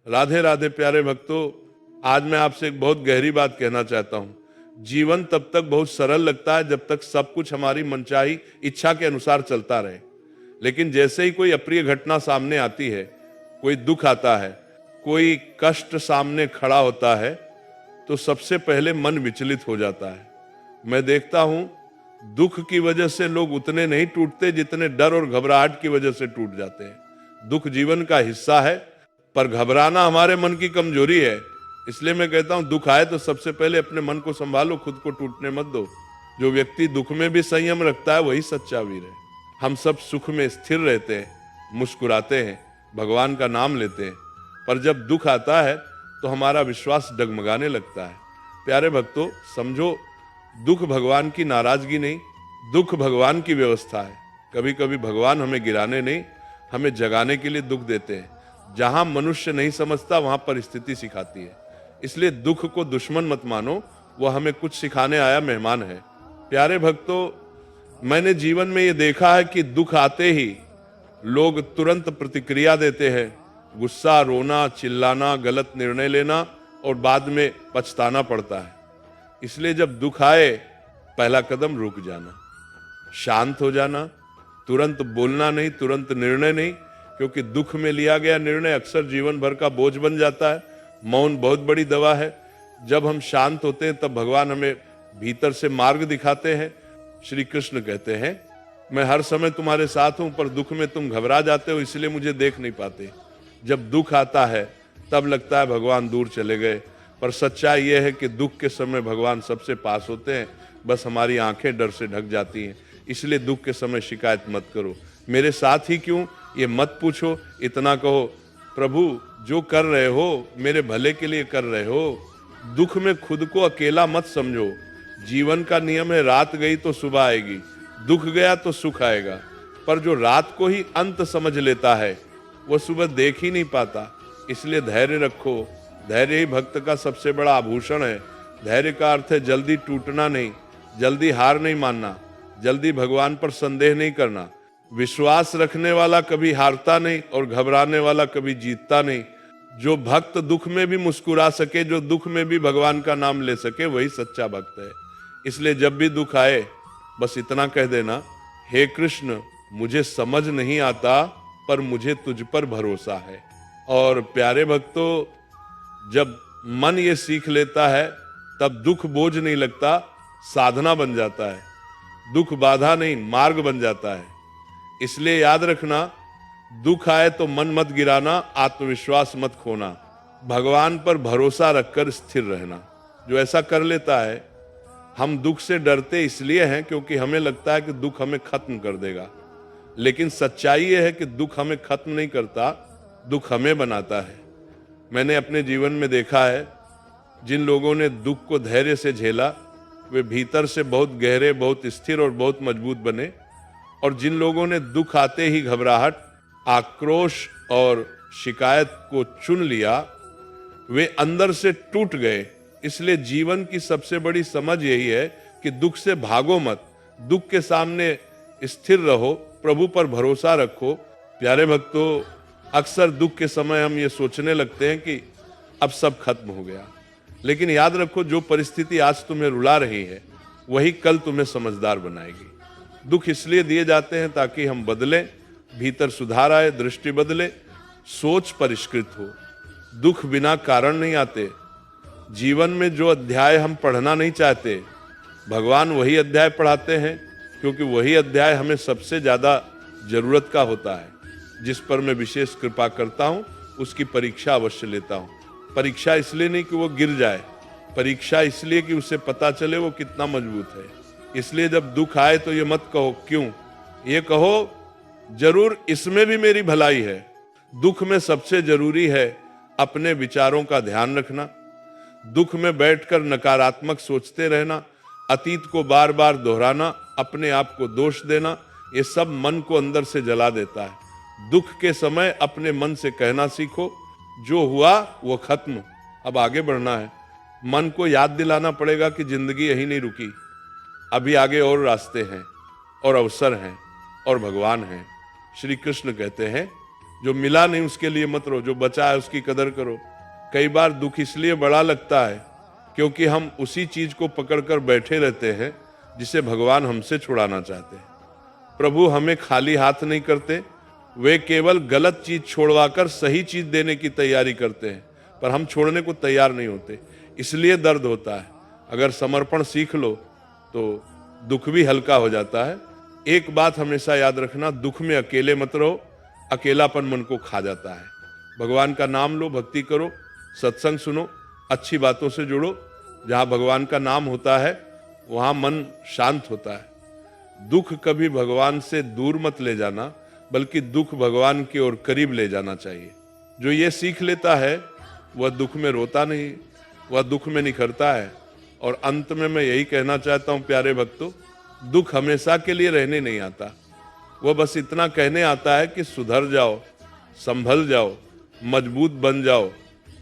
राधे राधे प्यारे भक्तों, आज मैं आपसे एक बहुत गहरी बात कहना चाहता हूं। जीवन तब तक बहुत सरल लगता है जब तक सब कुछ हमारी मनचाही इच्छा के अनुसार चलता रहे। लेकिन जैसे ही कोई अप्रिय घटना सामने आती है, कोई दुख आता है, कोई कष्ट सामने खड़ा होता है, तो सबसे पहले मन विचलित हो जाता है। मैं देखता हूं दुख की वजह से लोग उतने नहीं टूटते जितने डर और घबराहट की वजह से टूट जाते हैं। दुख जीवन का हिस्सा है, पर घबराना हमारे मन की कमजोरी है। इसलिए मैं कहता हूं दुख आए तो सबसे पहले अपने मन को संभालो, खुद को टूटने मत दो। जो व्यक्ति दुख में भी संयम रखता है वही सच्चा वीर है। हम सब सुख में स्थिर रहते हैं, मुस्कुराते हैं, भगवान का नाम लेते हैं, पर जब दुख आता है तो हमारा विश्वास डगमगाने लगता है। प्यारे भक्तों, समझो दुख भगवान की नाराजगी नहीं, दुख भगवान की व्यवस्था है। कभी कभी भगवान हमें गिराने नहीं, हमें जगाने के लिए दुख देते हैं। जहां मनुष्य नहीं समझता वहां परिस्थिति सिखाती है। इसलिए दुख को दुश्मन मत मानो, वह हमें कुछ सिखाने आया मेहमान है। प्यारे भक्तों, मैंने जीवन में ये देखा है कि दुख आते ही लोग तुरंत प्रतिक्रिया देते हैं। गुस्सा, रोना, चिल्लाना, गलत निर्णय लेना और बाद में पछताना पड़ता है। इसलिए जब दुख आए, पहला कदम रुक जाना, शांत हो जाना, तुरंत बोलना नहीं, तुरंत निर्णय नहीं, क्योंकि दुख में लिया गया निर्णय अक्सर जीवन भर का बोझ बन जाता है। मौन बहुत बड़ी दवा है। जब हम शांत होते हैं तब भगवान हमें भीतर से मार्ग दिखाते हैं। श्री कृष्ण कहते हैं, मैं हर समय तुम्हारे साथ हूं, पर दुख में तुम घबरा जाते हो, इसलिए मुझे देख नहीं पाते। जब दुख आता है तब लगता है भगवान दूर चले गए, पर सच्चाई यह है कि दुख के समय भगवान सबसे पास होते हैं, बस हमारी आंखें डर से ढक जाती हैं। इसलिए दुख के समय शिकायत मत करो, मेरे साथ ही क्यों ये मत पूछो, इतना कहो, प्रभु जो कर रहे हो मेरे भले के लिए कर रहे हो। दुख में खुद को अकेला मत समझो। जीवन का नियम है, रात गई तो सुबह आएगी, दुख गया तो सुख आएगा। पर जो रात को ही अंत समझ लेता है वो सुबह देख ही नहीं पाता। इसलिए धैर्य रखो। धैर्य ही भक्त का सबसे बड़ा आभूषण है। धैर्य का अर्थ है जल्दी टूटना नहीं, जल्दी हार नहीं मानना, जल्दी भगवान पर संदेह नहीं करना। विश्वास रखने वाला कभी हारता नहीं और घबराने वाला कभी जीतता नहीं। जो भक्त दुख में भी मुस्कुरा सके, जो दुख में भी भगवान का नाम ले सके, वही सच्चा भक्त है। इसलिए जब भी दुख आए बस इतना कह देना, हे कृष्ण मुझे समझ नहीं आता पर मुझे तुझ पर भरोसा है। और प्यारे भक्तों, जब मन ये सीख लेता है तब दुख बोझ नहीं लगता, साधना बन जाता है। दुख बाधा नहीं, मार्ग बन जाता है। इसलिए याद रखना, दुख आए तो मन मत गिराना, आत्मविश्वास मत खोना, भगवान पर भरोसा रखकर स्थिर रहना। जो ऐसा कर लेता है, हम दुख से डरते इसलिए हैं क्योंकि हमें लगता है कि दुख हमें खत्म कर देगा। लेकिन सच्चाई यह है कि दुख हमें खत्म नहीं करता, दुख हमें बनाता है। मैंने अपने जीवन में देखा है, जिन लोगों ने दुख को धैर्य से झेला वे भीतर से बहुत गहरे, बहुत स्थिर और बहुत मजबूत बने। और जिन लोगों ने दुख आते ही घबराहट, आक्रोश और शिकायत को चुन लिया, वे अंदर से टूट गए। इसलिए जीवन की सबसे बड़ी समझ यही है कि दुख से भागो मत, दुख के सामने स्थिर रहो, प्रभु पर भरोसा रखो। प्यारे भक्तों, अक्सर दुख के समय हम ये सोचने लगते हैं कि अब सब खत्म हो गया। लेकिन याद रखो, जो परिस्थिति आज तुम्हें रुला रही है वही कल तुम्हें समझदार बनाएगी। दुख इसलिए दिए जाते हैं ताकि हम बदलें, भीतर सुधार आए, दृष्टि बदले, सोच परिष्कृत हो। दुख बिना कारण नहीं आते। जीवन में जो अध्याय हम पढ़ना नहीं चाहते, भगवान वही अध्याय पढ़ाते हैं, क्योंकि वही अध्याय हमें सबसे ज्यादा जरूरत का होता है। जिस पर मैं विशेष कृपा करता हूं उसकी परीक्षा अवश्य लेता हूं। परीक्षा इसलिए नहीं कि वो गिर जाए, परीक्षा इसलिए कि उसे पता चले वो कितना मजबूत है। इसलिए जब दुख आए तो ये मत कहो क्यों, ये कहो जरूर इसमें भी मेरी भलाई है। दुख में सबसे जरूरी है अपने विचारों का ध्यान रखना। दुख में बैठकर नकारात्मक सोचते रहना, अतीत को बार बार दोहराना, अपने आप को दोष देना, ये सब मन को अंदर से जला देता है। दुख के समय अपने मन से कहना सीखो, जो हुआ वो खत्म, अब आगे बढ़ना है। मन को याद दिलाना पड़ेगा कि जिंदगी यही नहीं रुकी, अभी आगे और रास्ते हैं और अवसर हैं और भगवान हैं। श्री कृष्ण कहते हैं, जो मिला नहीं उसके लिए मत रो, जो बचा है उसकी कदर करो। कई बार दुख इसलिए बड़ा लगता है क्योंकि हम उसी चीज को पकड़कर बैठे रहते हैं जिसे भगवान हमसे छुड़ाना चाहते हैं। प्रभु हमें खाली हाथ नहीं करते, वे केवल गलत चीज छोड़वाकर सही चीज देने की तैयारी करते हैं, पर हम छोड़ने को तैयार नहीं होते, इसलिए दर्द होता है। अगर समर्पण सीख लो तो दुख भी हल्का हो जाता है। एक बात हमेशा याद रखना, दुख में अकेले मत रहो, अकेलापन मन को खा जाता है। भगवान का नाम लो, भक्ति करो, सत्संग सुनो, अच्छी बातों से जुड़ो। जहाँ भगवान का नाम होता है वहाँ मन शांत होता है। दुख कभी भगवान से दूर मत ले जाना, बल्कि दुख भगवान की ओर करीब ले जाना चाहिए। जो ये सीख लेता है वह दुख में रोता नहीं, वह दुख में निखरता है। और अंत में मैं यही कहना चाहता हूँ प्यारे भक्तों, दुख हमेशा के लिए रहने नहीं आता, वह बस इतना कहने आता है कि सुधर जाओ, संभल जाओ, मजबूत बन जाओ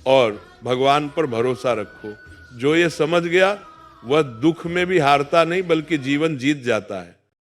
और भगवान पर भरोसा रखो। जो ये समझ गया वह दुख में भी हारता नहीं बल्कि जीवन जीत जाता है।